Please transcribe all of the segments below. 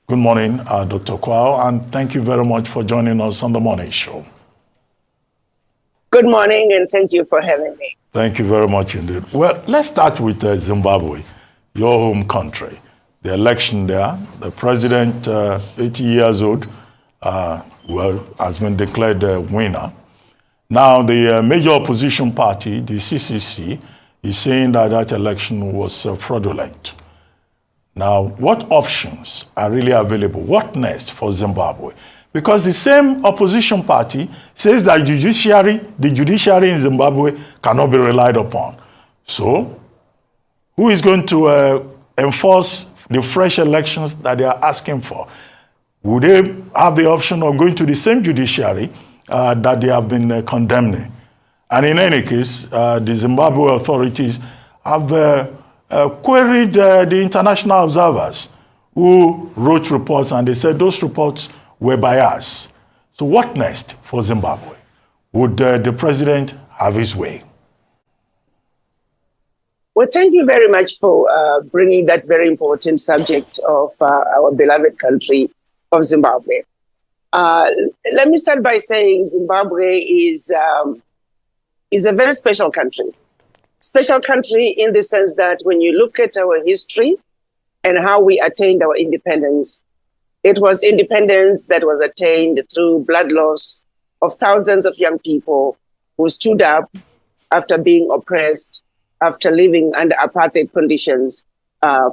Good morning, Dr. Quao, and thank you very much for joining us on the morning show. Good morning, and thank you for having me. Thank you very much indeed. Well, let's start with Zimbabwe, your home country. The election there, the president, 80 years old, has been declared the winner. Now, the major opposition party, the CCC, is saying that that election was fraudulent. Now, what options are really available? What next for Zimbabwe? Because the same opposition party says that the judiciary in Zimbabwe cannot be relied upon. So, who is going to enforce the fresh elections that they are asking for? Would they have the option of going to the same judiciary that they have been condemning? And in any case, the Zimbabwe authorities have queried the international observers who wrote reports, and they said those reports were biased. So what next for Zimbabwe? Would the president have his way? Well, thank you very much for bringing that very important subject of our beloved country of Zimbabwe. Let me start by saying Zimbabwe is a very special country. Special country in the sense that when you look at our history and how we attained our independence, it was independence that was attained through blood loss of thousands of young people who stood up after being oppressed, after living under apartheid conditions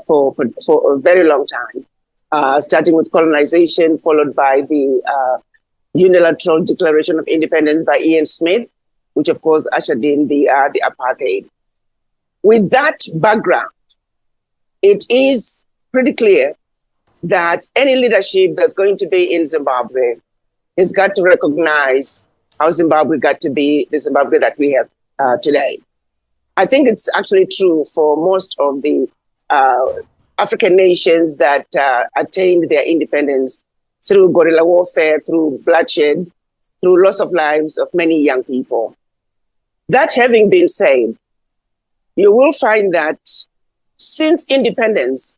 for a very long time, starting with colonization, followed by the unilateral declaration of independence by Ian Smith, which of course ushered in the apartheid. With that background, it is pretty clear that any leadership that's going to be in Zimbabwe has got to recognize how Zimbabwe got to be the Zimbabwe that we have today. I think it's actually true for most of the African nations that attained their independence through guerrilla warfare, through bloodshed, through loss of lives of many young people. That having been said, you will find that since independence,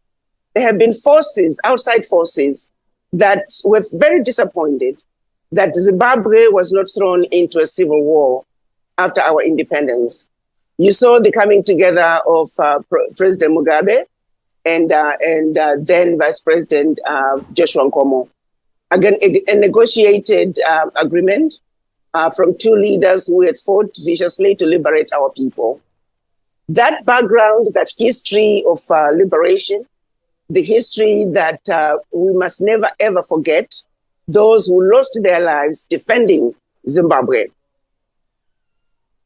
there have been forces, outside forces, that were very disappointed that Zimbabwe was not thrown into a civil war after our independence. You saw the coming together of President Mugabe and then Vice President Joshua Nkomo. Again, a negotiated agreement from two leaders who had fought viciously to liberate our people. That background, that history of liberation, the history that we must never ever forget, those who lost their lives defending Zimbabwe.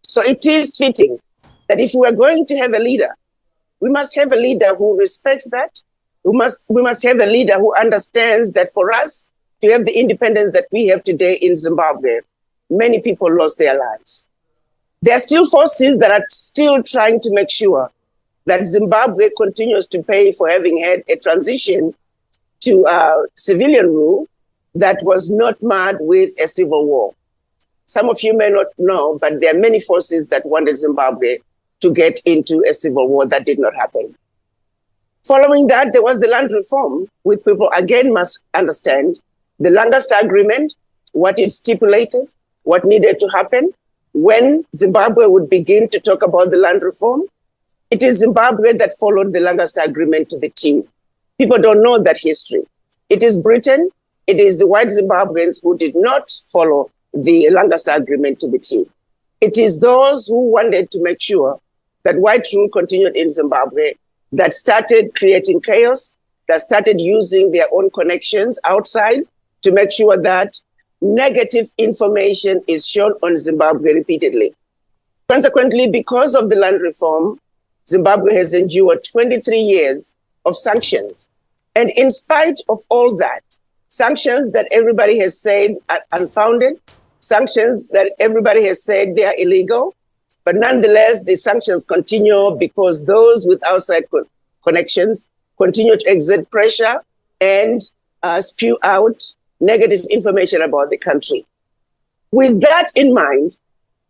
So it is fitting that if we are going to have a leader, we must have a leader who respects that. We must have a leader who understands that for us to have the independence that we have today in Zimbabwe, many people lost their lives. There are still forces that are still trying to make sure that Zimbabwe continues to pay for having had a transition to civilian rule that was not marred with a civil war. Some of you may not know, but there are many forces that wanted Zimbabwe to get into a civil war. That did not happen. Following that, there was the land reform, which people again must understand. The Lancaster Agreement, what it stipulated, what needed to happen. When Zimbabwe would begin to talk about the land reform, it is Zimbabwe that followed the Lancaster Agreement to the T. People don't know that history. It is Britain, it is the white Zimbabweans who did not follow the Lancaster Agreement to the T. It is those who wanted to make sure that white rule continued in Zimbabwe that started creating chaos, that started using their own connections outside to make sure that negative information is shown on Zimbabwe repeatedly. Consequently, because of the land reform, Zimbabwe has endured 23 years of sanctions. And in spite of all that, sanctions that everybody has said are unfounded, sanctions that everybody has said they are illegal, but nonetheless, the sanctions continue because those with outside connections continue to exert pressure and spew out negative information about the country. With that in mind,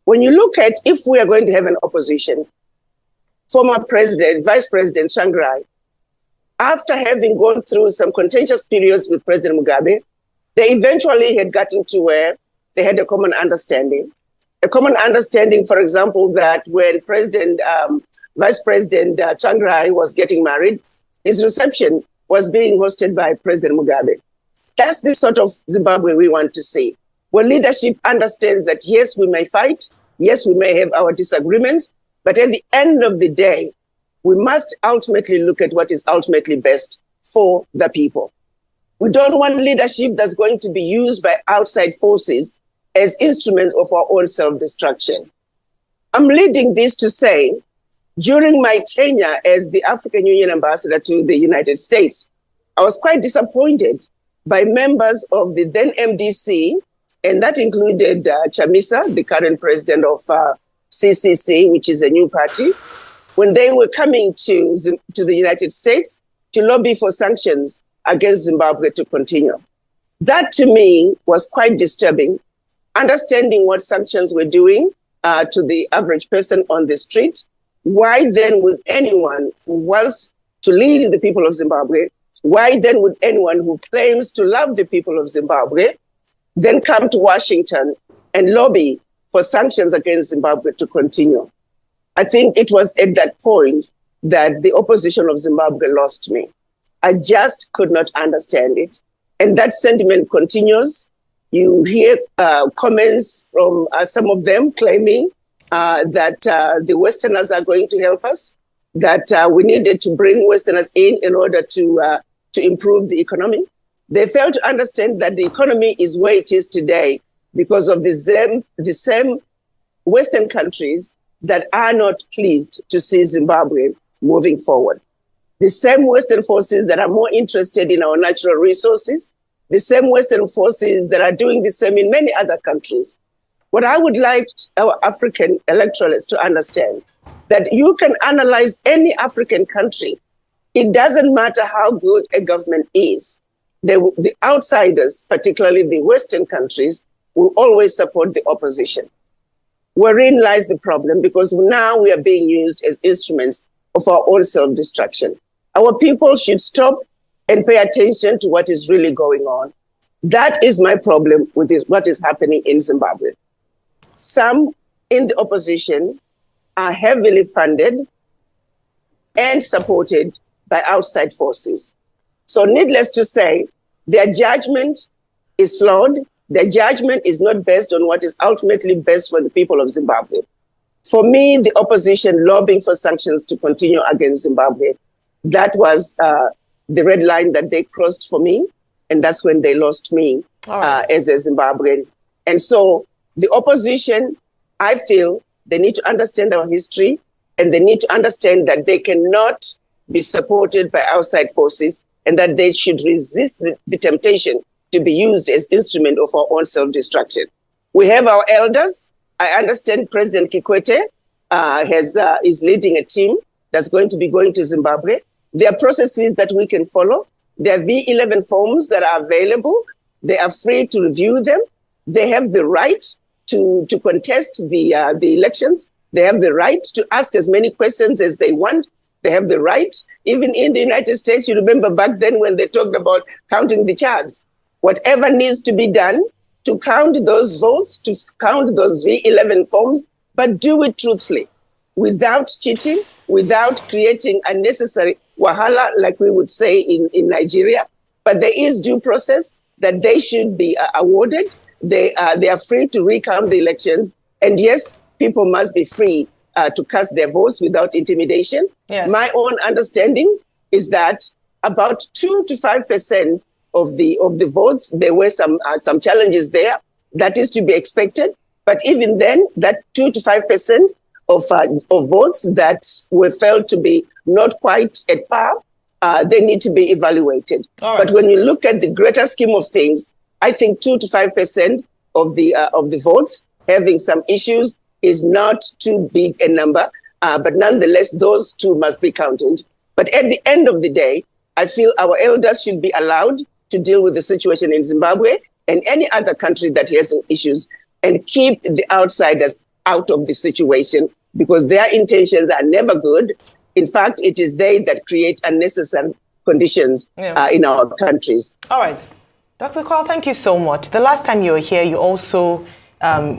when you look at if we are going to have an opposition, former president, Vice President Shanghai after having gone through some contentious periods with President Mugabe, they eventually had gotten to where they had a common understanding. A common understanding, for example, that when Vice President Changrai was getting married, his reception was being hosted by President Mugabe. That's the sort of Zimbabwe we want to see, where leadership understands that, yes, we may fight, yes, we may have our disagreements, but at the end of the day, we must ultimately look at what is ultimately best for the people. We don't want leadership that's going to be used by outside forces as instruments of our own self-destruction. I'm leading this to say, during my tenure as the African Union ambassador to the United States, I was quite disappointed by members of the then MDC, and that included Chamisa, the current president of CCC, which is a new party, when they were coming to the United States to lobby for sanctions against Zimbabwe to continue. That to me was quite disturbing, understanding what sanctions were doing to the average person on the street. Why then would anyone who wants to lead the people of Zimbabwe, why then would anyone who claims to love the people of Zimbabwe then come to Washington and lobby for sanctions against Zimbabwe to continue? I think it was at that point that the opposition of Zimbabwe lost me. I just could not understand it. And that sentiment continues. You hear comments from some of them claiming that the Westerners are going to help us, that we needed to bring Westerners in order to improve the economy. They fail to understand that the economy is where it is today because of the same Western countries that are not pleased to see Zimbabwe moving forward. The same Western forces that are more interested in our natural resources, the same Western forces that are doing the same in many other countries. What I would like our African electorates to understand, that you can analyze any African country. It doesn't matter how good a government is. The outsiders, particularly the Western countries, will always support the opposition. Wherein lies the problem, because now we are being used as instruments of our own self-destruction. Our people should stop and pay attention to what is really going on. That is my problem with what is happening in Zimbabwe. Some in the opposition are heavily funded and supported by outside forces. So needless to say, their judgment is flawed. Their judgment is not based on what is ultimately best for the people of Zimbabwe. For me, the opposition lobbying for sanctions to continue against Zimbabwe, that was the red line that they crossed for me, and that's when they lost me as a Zimbabwean. And so the opposition, I feel they need to understand our history, and they need to understand that they cannot be supported by outside forces, and that they should resist the temptation to be used as instrument of our own self-destruction. We have our elders. I understand President Kikwete is leading a team that's going to be going to Zimbabwe. There are processes that we can follow. There are V11 forms that are available. They are free to review them. They have the right to contest the elections. They have the right to ask as many questions as they want. They have the right, even in the United States, you remember back then when they talked about counting the charts. Whatever needs to be done to count those votes, to count those V11 forms, but do it truthfully, without cheating, without creating unnecessary wahala, like we would say in Nigeria. But there is due process that they should be awarded. They are free to recount the elections. And yes, people must be free to cast their votes without intimidation. Yes. My own understanding is that about 2 to 5% of the votes, there were some challenges there. That is to be expected. But even then, that 2 to 5% of votes that were felt to be not quite at par, they need to be evaluated. Right. But when you look at the greater scheme of things, I think 2 to 5% of the votes having some issues is not too big a number. But nonetheless, those two must be counted. But at the end of the day, I feel our elders should be allowed to deal with the situation in Zimbabwe and any other country that has issues, and keep the outsiders out of the situation, because their intentions are never good. In fact, it is they that create unnecessary conditions in our countries. All right. Dr. Quao, thank you so much. The last time you were here, you also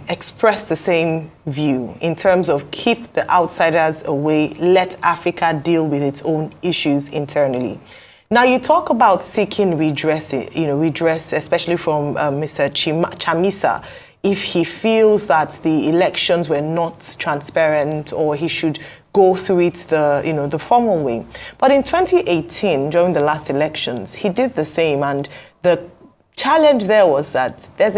expressed the same view in terms of keep the outsiders away, let Africa deal with its own issues internally. Now, you talk about seeking redress, especially from Mr. Chamisa, if he feels that the elections were not transparent or he should go through it the formal way. But in 2018, during the last elections, he did the same, and the challenge there was that there's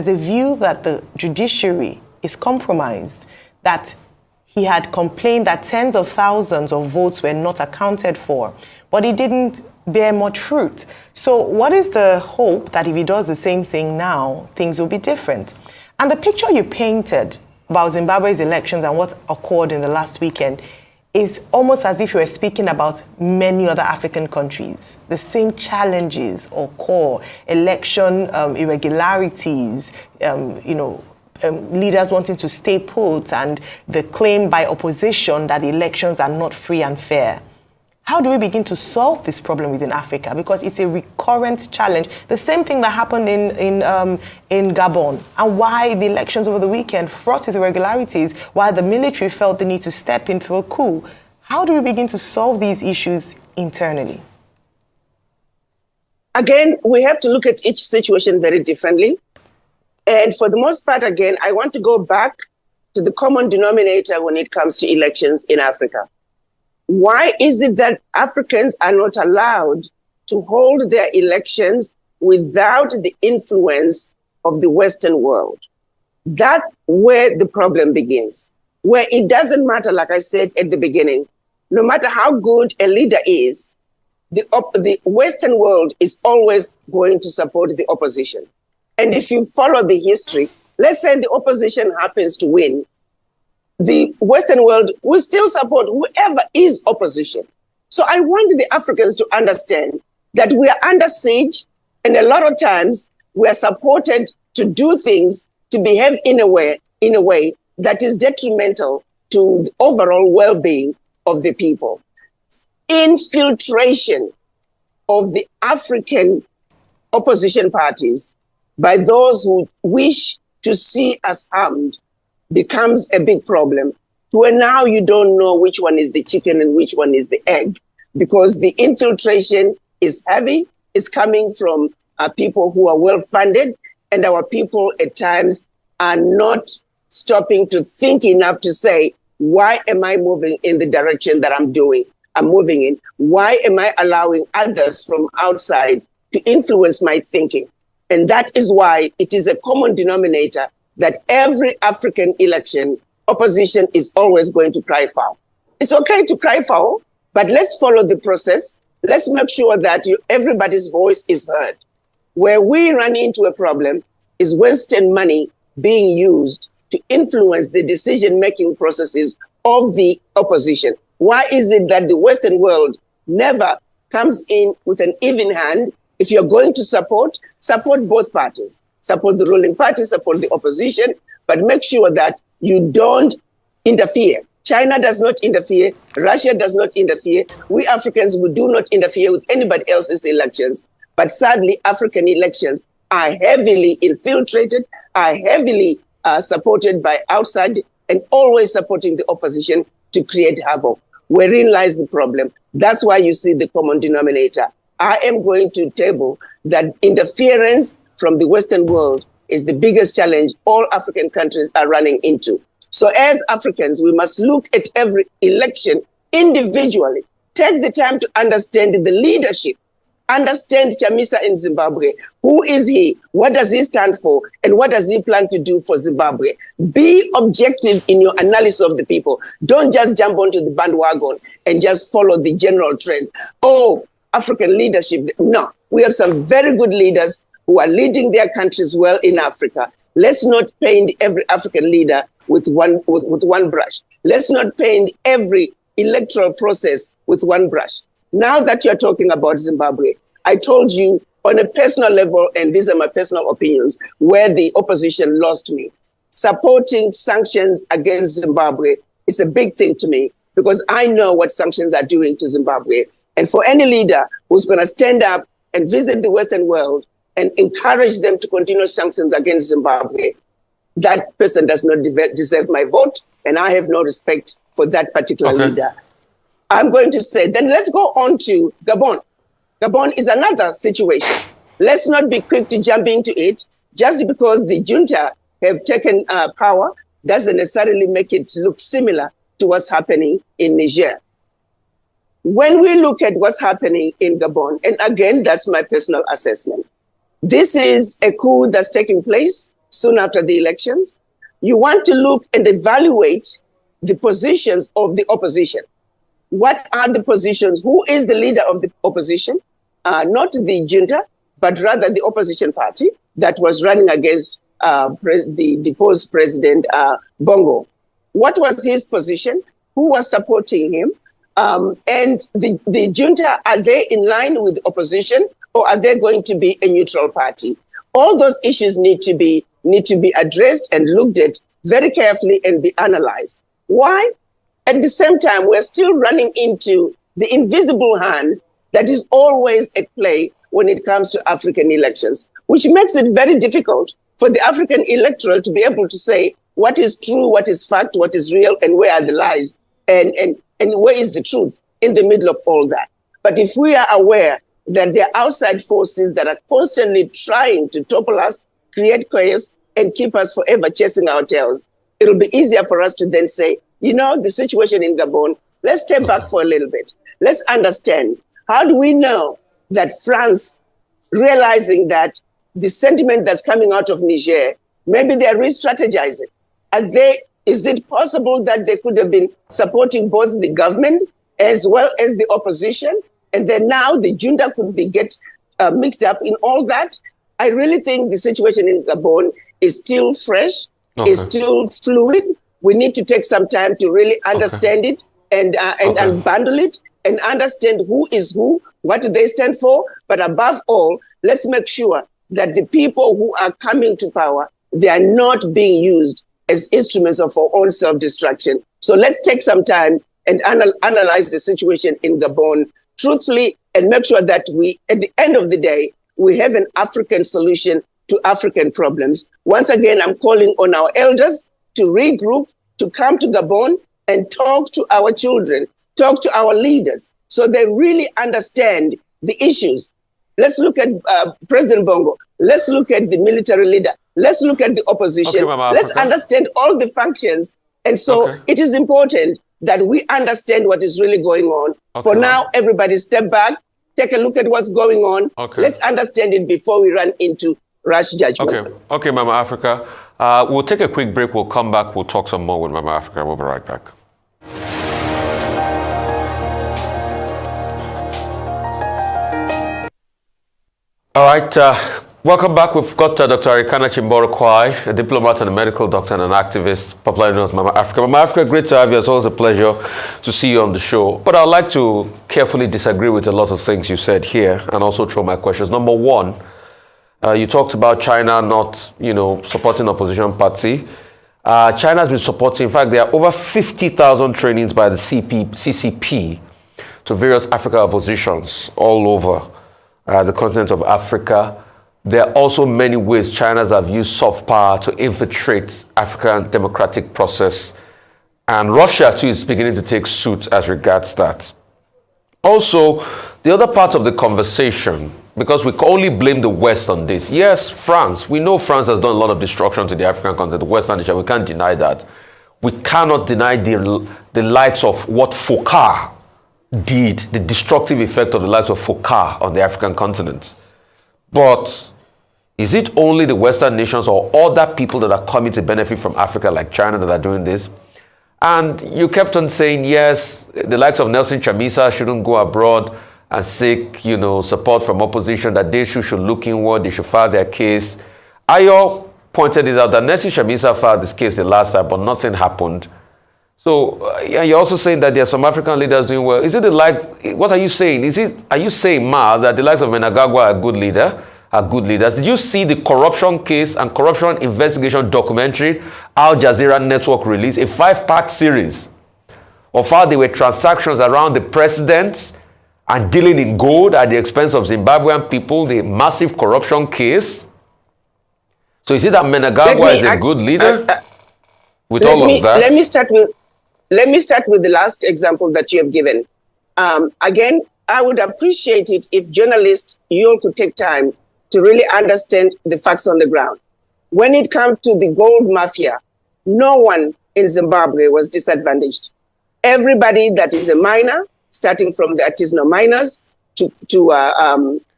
a view that the judiciary is compromised, that he had complained that tens of thousands of votes were not accounted for, but it didn't bear much fruit. So what is the hope that if he does the same thing now, things will be different? And the picture you painted about Zimbabwe's elections and what occurred in the last weekend is almost as if you were speaking about many other African countries. The same challenges occur, election irregularities, leaders wanting to stay put, and the claim by opposition that elections are not free and fair. How do we begin to solve this problem within Africa? Because it's a recurrent challenge. The same thing that happened in Gabon, and why the elections over the weekend fraught with irregularities, while the military felt the need to step in through a coup. How do we begin to solve these issues internally? Again, we have to look at each situation very differently. And for the most part, again, I want to go back to the common denominator when it comes to elections in Africa. Why is it that Africans are not allowed to hold their elections without the influence of the Western world? That's where the problem begins, where it doesn't matter, like I said at the beginning, no matter how good a leader is, the Western world is always going to support the opposition. And if you follow the history, let's say the opposition happens to win, the Western world will still support whoever is opposition. So I want the Africans to understand that we are under siege, and a lot of times we are supported to do things, to behave in a way that is detrimental to the overall well-being of the people. Infiltration of the African opposition parties by those who wish to see us harmed becomes a big problem, where now you don't know which one is the chicken and which one is the egg, because the infiltration is heavy. It's coming from people who are well-funded, and our people at times are not stopping to think enough to say, why am I moving in the direction that I'm moving in? Why am I allowing others from outside to influence my thinking? And that is why it is a common denominator that every African election, opposition is always going to cry foul. It's okay to cry foul, but let's follow the process. Let's make sure that everybody's voice is heard. Where we run into a problem is Western money being used to influence the decision-making processes of the opposition. Why is it that the Western world never comes in with an even hand? If you're going to support both parties. Support the ruling party, support the opposition, but make sure that you don't interfere. China does not interfere. Russia does not interfere. We Africans, we do not interfere with anybody else's elections. But sadly, African elections are heavily infiltrated, are heavily supported by outside, and always supporting the opposition to create havoc. Wherein lies the problem. That's why you see the common denominator. I am going to table that interference from the Western world is the biggest challenge all African countries are running into. So as Africans, we must look at every election individually. Take the time to understand the leadership. Understand Chamisa in Zimbabwe. Who is he? What does he stand for? And what does he plan to do for Zimbabwe? Be objective in your analysis of the people. Don't just jump onto the bandwagon and just follow the general trends. Oh, African leadership. No, we have some very good leaders who are leading their countries well in Africa. Let's not paint every African leader with one brush. Let's not paint every electoral process with one brush. Now that you're talking about Zimbabwe, I told you on a personal level, and these are my personal opinions, where the opposition lost me. Supporting sanctions against Zimbabwe is a big thing to me, because I know what sanctions are doing to Zimbabwe. And for any leader who's going to stand up and visit the Western world and encourage them to continue sanctions against Zimbabwe, that person does not deserve my vote, and I have no respect for that particular leader. I'm going to say, then let's go on to Gabon. Gabon is another situation. Let's not be quick to jump into it. Just because the junta have taken power doesn't necessarily make it look similar to what's happening in Niger. When we look at what's happening in Gabon, and again, that's my personal assessment, this is a coup that's taking place soon after the elections. You want to look and evaluate the positions of the opposition. What are the positions? Who is the leader of the opposition? Not the junta, but rather the opposition party that was running against the deposed president, Bongo. What was his position? Who was supporting him? And the junta, are they in line with the opposition, or are they going to be a neutral party? All those issues need to be addressed and looked at very carefully and be analyzed. Why? At the same time, we're still running into the invisible hand that is always at play when it comes to African elections, which makes it very difficult for the African electorate to be able to say what is true, what is fact, what is real, and where are the lies, and where is the truth in the middle of all that. But if we are aware that there are outside forces that are constantly trying to topple us, create chaos, and keep us forever chasing our tails, it'll be easier for us to then say, you know, the situation in Gabon, let's step back for a little bit. Let's understand, how do we know that France, realizing that the sentiment that's coming out of Niger, maybe they're re-strategizing. Is it possible that they could have been supporting both the government as well as the opposition? And then now the junta could get mixed up in all that? I really think the situation in Gabon is still fresh, is still fluid. We need to take some time to really understand it and unbundle it and understand who is who, what do they stand for. But above all, let's make sure that the people who are coming to power, they are not being used as instruments of our own self-destruction. So let's take some time and analyze the situation in Gabon truthfully and make sure that we, at the end of the day, we have an African solution to African problems. Once again, I'm calling on our elders to regroup, to come to Gabon and talk to our children, talk to our leaders, so they really understand the issues. Let's look at President Bongo. Let's look at the military leader. Let's look at the opposition. Let's understand all the functions. And so it is important that we understand what is really going on. For now, everybody step back, take a look at what's going on. Let's understand it before we run into rash judgment. Okay, Mama Africa. We'll take a quick break. We'll come back. We'll talk some more with Mama Africa. We'll be right back. All right, welcome back. We've got Dr. Arikana Quao, a diplomat and a medical doctor and an activist, popularly known as Mama Africa. Mama Africa, great to have you. It's always a pleasure to see you on the show. But I'd like to carefully disagree with a lot of things you said here and also throw my questions. Number one, you talked about China not, supporting opposition party. China has been supporting, in fact, there are over 50,000 trainings by the CCP to various African oppositions all over the continent of Africa. There are also many ways China have used soft power to infiltrate African democratic process. And Russia, too, is beginning to take suit as regards that. Also, the other part of the conversation, because we can only blame the West on this. Yes, France. We know France has done a lot of destruction to the African continent, the Western nation. We can't deny that. We cannot deny the likes of what Foucault did, the destructive effect of the likes of Foucault on the African continent. But is it only the Western nations or other people that are coming to benefit from Africa like China that are doing this? And you kept on saying, yes, the likes of Nelson Chamisa shouldn't go abroad and seek, support from opposition, that they should look inward, they should file their case. Ayo pointed it out that Nelson Chamisa filed this case the last time, but nothing happened. So you're also saying that there are some African leaders doing well. Is it what are you saying? Are you saying, that the likes of Menagagwa are good leaders? Did you see the corruption case and corruption investigation documentary Al Jazeera Network released, a 5-part series of how there were transactions around the president and dealing in gold at the expense of Zimbabwean people, the massive corruption case. So is it that Mnangagwa is a good leader with all of that? Let me start with the last example that you have given. Again, I would appreciate it if journalists, you all could take time to really understand the facts on the ground. When it comes to the gold mafia, no one in Zimbabwe was disadvantaged. Everybody that is a miner, starting from the artisanal miners to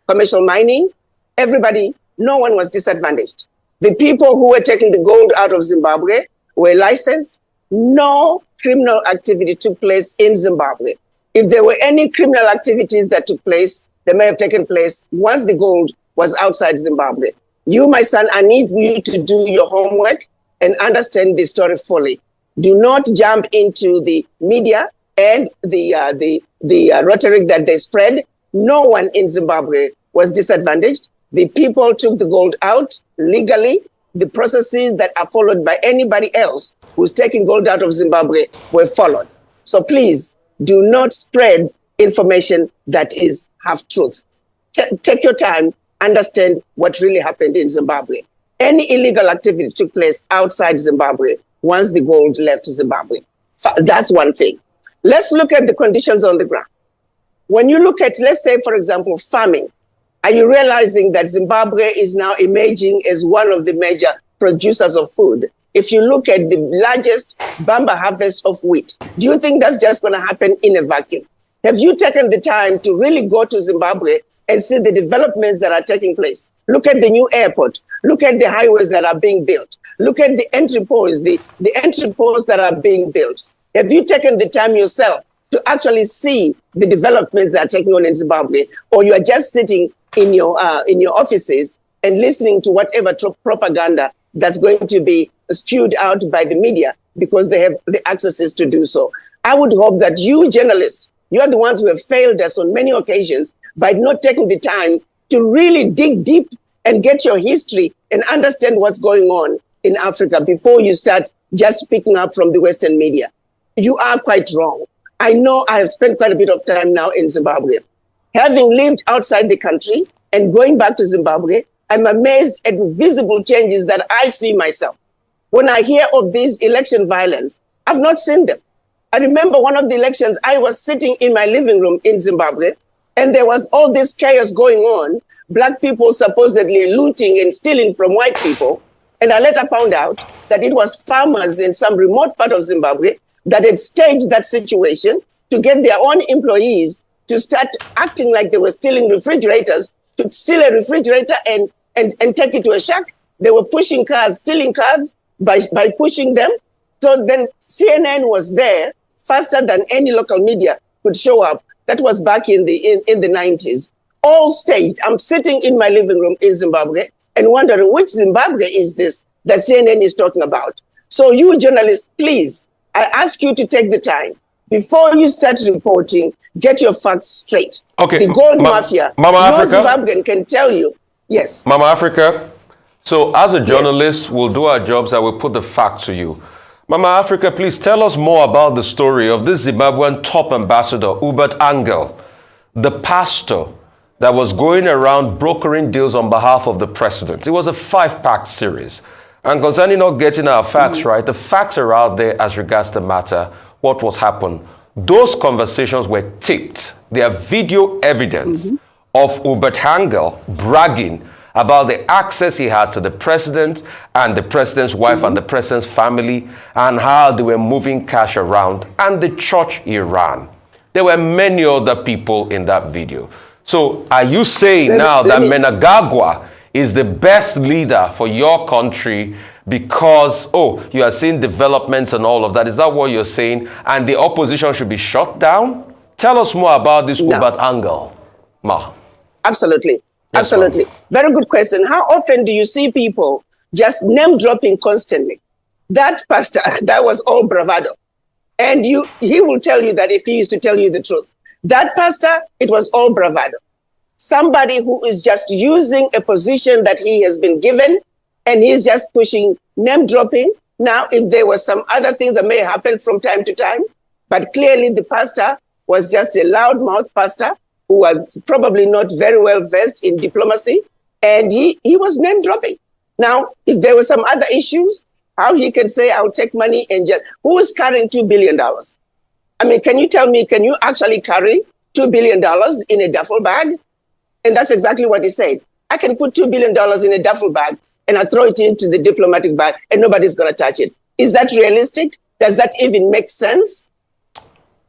commercial mining, everybody, no one was disadvantaged. The people who were taking the gold out of Zimbabwe were licensed. No criminal activity took place in Zimbabwe. If there were any criminal activities that took place, they may have taken place once the gold was outside Zimbabwe. You, my son, I need you to do your homework and understand the story fully. Do not jump into the media and the rhetoric that they spread. No one in Zimbabwe was disadvantaged. The people took the gold out legally. The processes that are followed by anybody else who's taking gold out of Zimbabwe were followed. So please do not spread information that is half truth. Take your time, understand what really happened in Zimbabwe. Any illegal activity took place outside Zimbabwe once the gold left Zimbabwe. That's one thing. Let's look at the conditions on the ground. When you look at, let's say, for example, farming, are you realizing that Zimbabwe is now emerging as one of the major producers of food? If you look at the largest Bamba harvest of wheat, do you think that's just going to happen in a vacuum? Have you taken the time to really go to Zimbabwe and see the developments that are taking place? Look at the new airport. Look at the highways that are being built. Look at the entry points, the entry points that are being built. Have you taken the time yourself to actually see the developments that are taking on in Zimbabwe? Or you are just sitting in your offices and listening to whatever propaganda that's going to be spewed out by the media because they have the accesses to do so? I would hope that you journalists, you are the ones who have failed us on many occasions by not taking the time to really dig deep and get your history and understand what's going on in Africa before you start just picking up from the Western media. You are quite wrong. I know I have spent quite a bit of time now in Zimbabwe. Having lived outside the country and going back to Zimbabwe, I'm amazed at the visible changes that I see myself. When I hear of these election violence, I've not seen them. I remember one of the elections, I was sitting in my living room in Zimbabwe, and there was all this chaos going on, black people supposedly looting and stealing from white people. And I later found out that it was farmers in some remote part of Zimbabwe that had staged that situation to get their own employees to start acting like they were stealing refrigerators, to steal a refrigerator and take it to a shack. They were pushing cars, stealing cars by pushing them. So then CNN was there faster than any local media could show up. That was back in the 90s. All staged. I'm sitting in my living room in Zimbabwe and wondering which Zimbabwe is this that CNN is talking about. So you journalists, please, I ask you to take the time. Before you start reporting, get your facts straight. Okay. The gold mafia, Mama no Africa, Zimbabwean can tell you. Yes. Mama Africa, so as a journalist, yes, we'll do our jobs and we'll put the facts to you. Mama Africa, please tell us more about the story of this Zimbabwean top ambassador, Hubert Angel, the pastor that was going around brokering deals on behalf of the president. It was a 5-pack series. And concerning not getting our facts right, the facts are out there as regards the matter, what was happened. Those conversations were taped. There are video evidence of Hubert Angel bragging about the access he had to the president and the president's wife and the president's family and how they were moving cash around and the church he ran. There were many other people in that video. So are you saying now that Mnangagwa is the best leader for your country because, you are seeing developments and all of that? Is that what you're saying? And the opposition should be shut down? Tell us more about this Hubert Angel. Ma. Absolutely. Yes, absolutely. Very good question. How often do you see people just name dropping constantly? That pastor, that was all bravado. And he will tell you that if he used to tell you the truth. That pastor, it was all bravado. Somebody who is just using a position that he has been given and he's just pushing name dropping. Now, if there were some other things that may happen from time to time, but clearly the pastor was just a loudmouth pastor who was probably not very well versed in diplomacy, and he was name dropping. Now, if there were some other issues, how he can say, I'll take money and just, who is carrying $2 billion? I mean, can you tell me, can you actually carry $2 billion in a duffel bag? And that's exactly what he said. I can put $2 billion in a duffel bag and I throw it into the diplomatic bag and nobody's going to touch it. Is that realistic? Does that even make sense?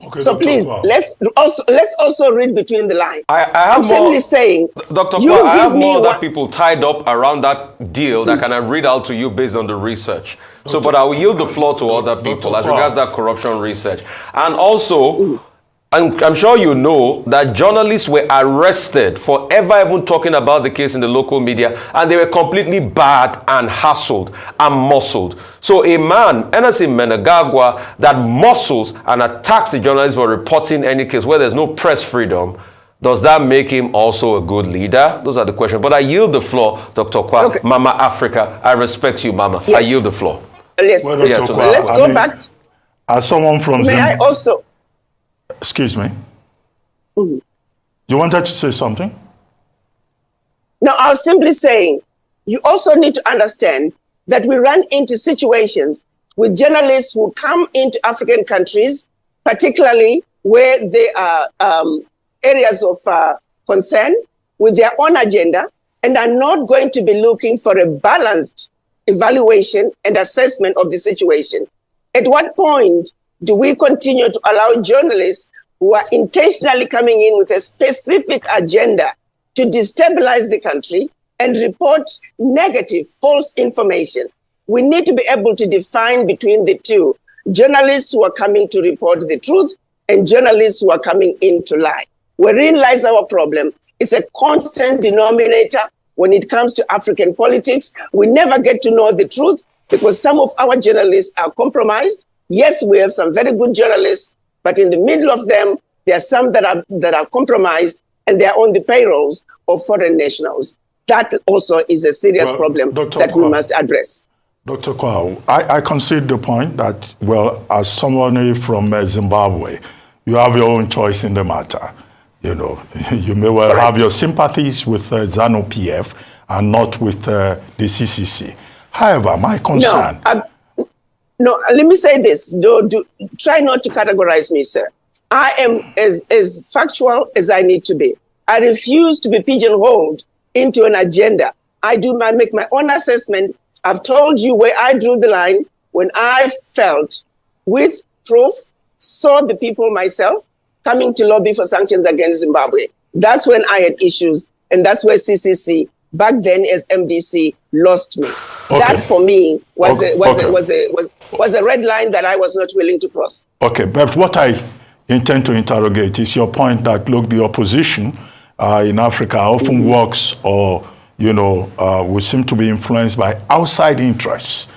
Okay, so Dr. please, Quao. let's also read between the lines. I'm simply saying, Dr. Quao, I have more other people tied up around that deal that can I read out to you based on the research. So, but I will yield the floor to other people as regards that corruption research. And also, I'm sure you know that journalists were arrested for ever even talking about the case in the local media, and they were completely barred and hassled and muscled. So a man, Emerson Menegagwa, that muscles and attacks the journalists for reporting any case where there's no press freedom, does that make him also a good leader? Those are the questions. But I yield the floor, Dr. Quao. Okay. Mama Africa, I respect you, Mama. Yes. I yield the floor. Yes. Well, yeah, let's go back. As someone from Zimbabwe. I also... Excuse me. You wanted to say something? No, I was simply saying, you also need to understand that we run into situations with journalists who come into African countries, particularly where there are areas of concern with their own agenda, and are not going to be looking for a balanced evaluation and assessment of the situation. At what point do we continue to allow journalists who are intentionally coming in with a specific agenda to destabilize the country and report negative, false information? We need to be able to define between the two: journalists who are coming to report the truth and journalists who are coming in to lie. Wherein lies our problem. It's a constant denominator when it comes to African politics. We never get to know the truth because some of our journalists are compromised. Yes, we have some very good journalists, but in the middle of them, there are some that are compromised and they are on the payrolls of foreign nationals. That also is a serious problem that we must address. Dr. Quao, I concede the point that, well, as someone from Zimbabwe, you have your own choice in the matter. You know, you may well have your sympathies with ZANU-PF and not with the CCC. However, my concern... No, let me say this. Try not to categorize me, sir. I am as factual as I need to be. I refuse to be pigeonholed into an agenda. I make my own assessment. I've told you where I drew the line when I felt, with proof, saw the people myself coming to lobby for sanctions against Zimbabwe. That's when I had issues, and that's where CCC, back then as MDC, lost me. Okay. That for me was a red line that I was not willing to cross. Okay, but what I intend to interrogate is your point that, look, the opposition in Africa often works or, we seem to be influenced by outside interests.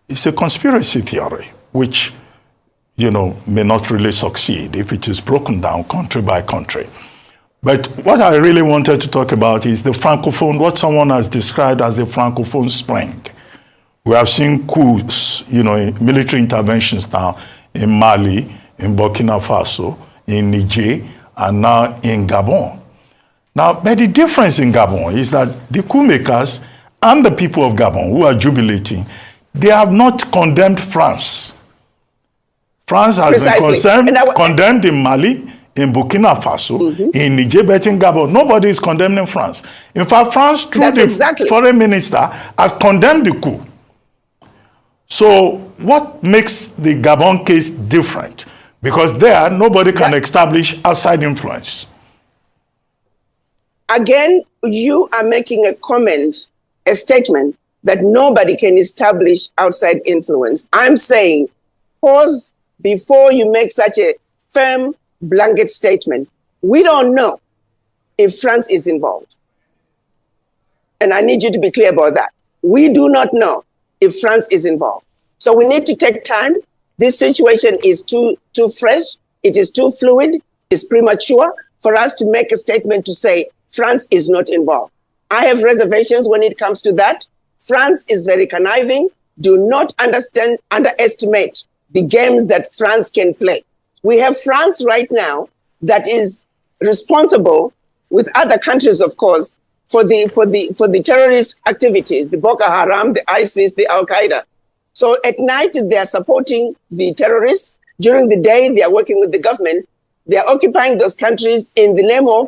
It's a conspiracy theory, which, may not really succeed if it is broken down country by country. But what I really wanted to talk about is the Francophone, what someone has described as the Francophone spring. We have seen coups, military interventions now in Mali, in Burkina Faso, in Niger, and now in Gabon. Now, but the difference in Gabon is that the coup makers and the people of Gabon who are jubilating, they have not condemned France. France has been condemned in Mali, in Burkina Faso, in Niger, but in Gabon, nobody is condemning France. In fact, France, through the foreign minister, has condemned the coup. So what makes the Gabon case different? Because there, nobody can establish outside influence. Again, you are making a comment, a statement that nobody can establish outside influence. I'm saying, pause before you make such a firm blanket statement. We don't know if France is involved. And I need you to be clear about that. We do not know if France is involved. So we need to take time. This situation is too fresh. It is too fluid. It's premature for us to make a statement to say France is not involved. I have reservations when it comes to that. France is very conniving. Do not underestimate the games that France can play. We have France right now that is responsible with other countries, of course, for the terrorist activities, the Boko Haram, the ISIS, the Al-Qaeda. So at night, they are supporting the terrorists. During the day, they are working with the government. They are occupying those countries in the name of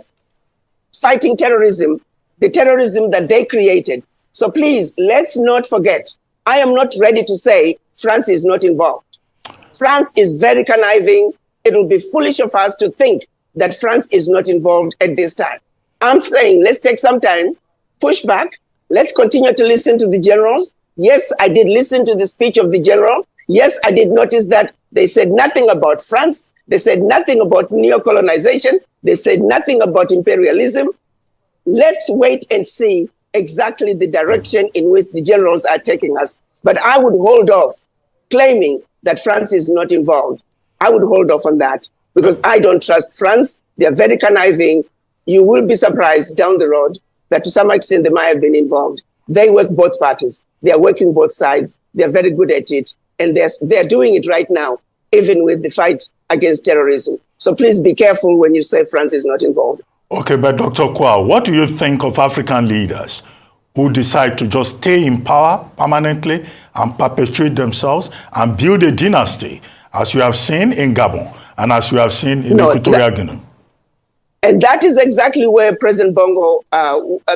fighting terrorism, the terrorism that they created. So please, let's not forget, I am not ready to say France is not involved. France is very conniving. It will be foolish of us to think that France is not involved at this time. I'm saying let's take some time, push back. Let's continue to listen to the generals. Yes, I did listen to the speech of the general. Yes, I did notice that they said nothing about France. They said nothing about neo-colonization. They said nothing about imperialism. Let's wait and see exactly the direction in which the generals are taking us. But I would hold off claiming that France is not involved. I would hold off on that because I don't trust France. They're very conniving. You will be surprised down the road that to some extent they might have been involved. They work both parties. They are working both sides. They're very good at it. And they're doing it right now, even with the fight against terrorism. So please be careful when you say France is not involved. Okay, but Dr. Quao, what do you think of African leaders who decide to just stay in power permanently and perpetuate themselves and build a dynasty, as we have seen in Gabon and as we have seen in Equatorial Guinea? And that is exactly where President Bongo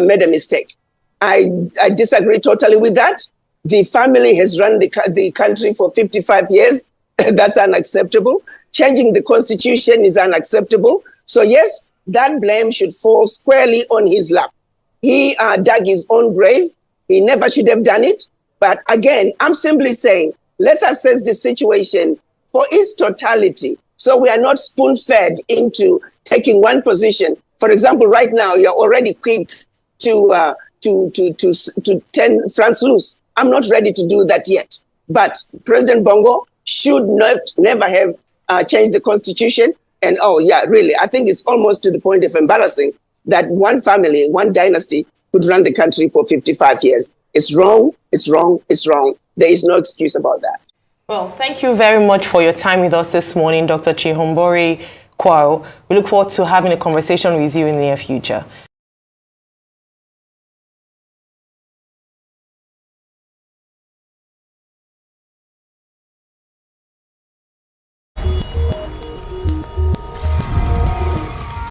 made a mistake. I disagree totally with that. The family has run the country for 55 years. That's unacceptable. Changing the constitution is unacceptable. So yes, that blame should fall squarely on his lap. He dug his own grave. He never should have done it. But again, I'm simply saying, let's assess the situation for its totality. So we are not spoon-fed into taking one position. For example, right now, you're already quick to turn France loose. I'm not ready to do that yet. But President Bongo should never have changed the constitution. And oh yeah, really, I think it's almost to the point of embarrassing that one family, one dynasty could run the country for 55 years. It's wrong, it's wrong, it's wrong. There is no excuse about that. Well, thank you very much for your time with us this morning, Dr. Chihombori Quao. We look forward to having a conversation with you in the near future.